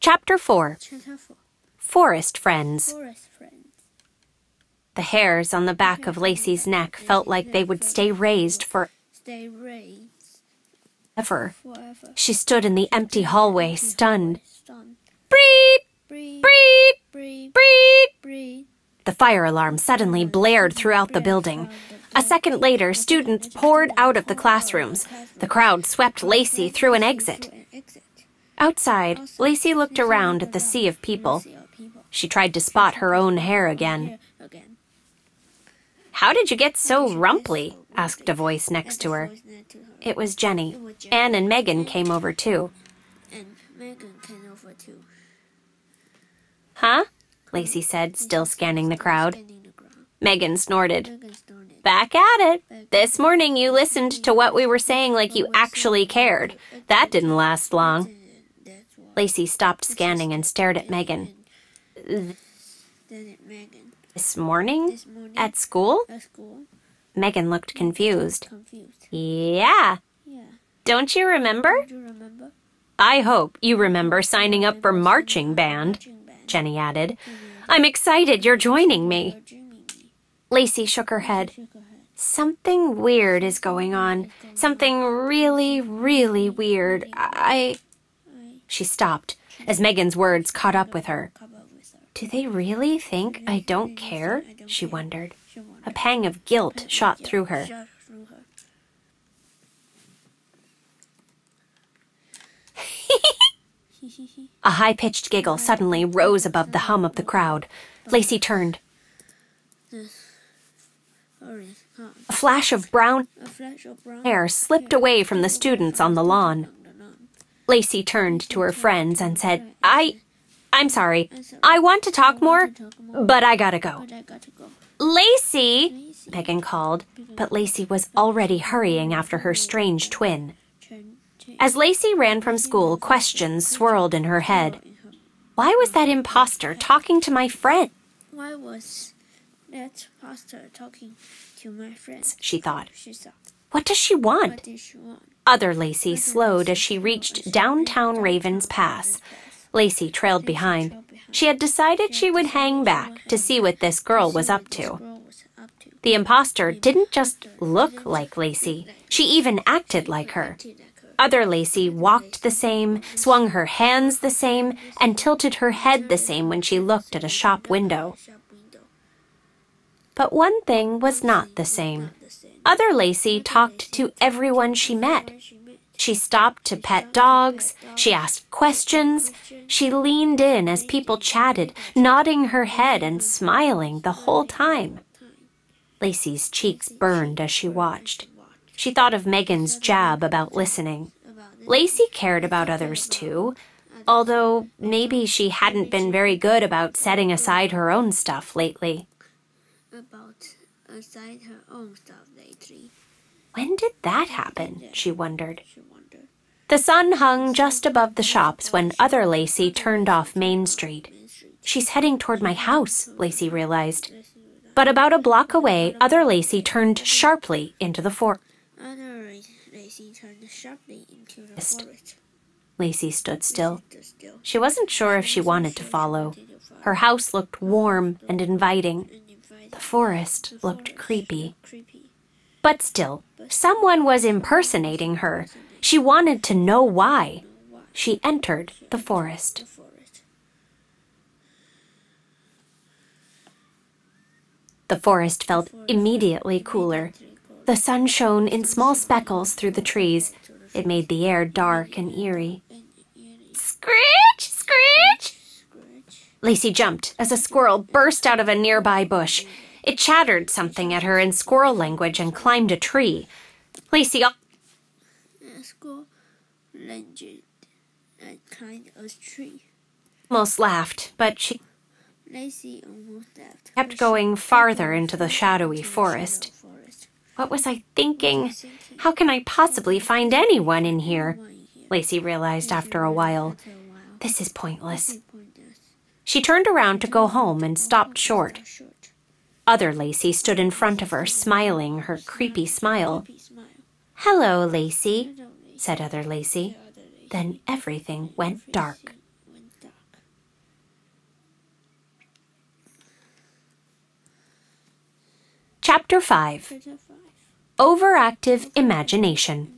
Chapter 4. Forest Friends. The hairs on the back of Lacey's neck felt like they would stay raised forever. She stood in the empty hallway, stunned. Breed! Breed! Breed! The fire alarm suddenly blared throughout the building. A second later, students poured out of the classrooms. The crowd swept Lacey through an exit. Outside, Lacey looked around at the sea of people. She tried to spot her own hair again. "How did you get so rumply?" asked a voice next to her. It was Jenny. Anne and Megan came over too. "Huh?" Lacey said, still scanning the crowd. Megan snorted. "Back at it. This morning you listened to what we were saying like you actually cared. That didn't last long." Lacey stopped scanning and stared at Megan. This morning? At school? Megan looked confused. Yeah. Don't you remember? I hope you remember signing up for marching band, Jenny added. I'm excited you're joining me. Lacey shook her head. Something weird is going on. Something really, really weird. She stopped as Megan's words caught up with her. Do they really think I don't care? She wondered. A pang of guilt shot through her. A high-pitched giggle suddenly rose above the hum of the crowd. Lacey turned. A flash of brown hair slipped away from the students on the lawn. Lacey turned to her friends and said, I'm sorry. I want to talk more, but I gotta go. Lacey, Megan called, but Lacey was already hurrying after her strange twin. As Lacey ran from school, questions swirled in her head. Why was that imposter talking to my friend? Why was that imposter talking to my friends? She thought. What does she want? Other Lacey slowed as she reached downtown Ravens Pass. Lacey trailed behind. She had decided she would hang back to see what this girl was up to. The imposter didn't just look like Lacey. She even acted like her. Other Lacey walked the same, swung her hands the same, and tilted her head the same when she looked at a shop window. But one thing was not the same. Other Lacey talked to everyone she met. She stopped to pet dogs, she asked questions, she leaned in as people chatted, nodding her head and smiling the whole time. Lacey's cheeks burned as she watched. She thought of Megan's jab about listening. Lacey cared about others too, although maybe she hadn't been very good about setting aside her own stuff lately. When did that happen? She wondered. The sun hung just above the shops when other Lacey turned off Main Street. She's heading toward my house, Lacey realized. But about a block away, other Lacey turned sharply into the forest. Lacey stood still. She wasn't sure if she wanted to follow. Her house looked warm and inviting. The forest looked creepy. But still, someone was impersonating her. She wanted to know why. She entered the forest. The forest felt immediately cooler. The sun shone in small speckles through the trees. It made the air dark and eerie. Screech! Screech! Lacey jumped as a squirrel burst out of a nearby bush. It chattered something at her in squirrel language and climbed a tree. Lacey almost laughed, but she kept going farther into the shadowy forest. What was I thinking? How can I possibly find anyone in here? Lacey realized after a while. This is pointless. She turned around to go home and stopped short. Other Lacey stood in front of her, smiling her creepy smile. Hello, Lacey, said other Lacey. Then everything went dark. Chapter 5 Overactive Imagination.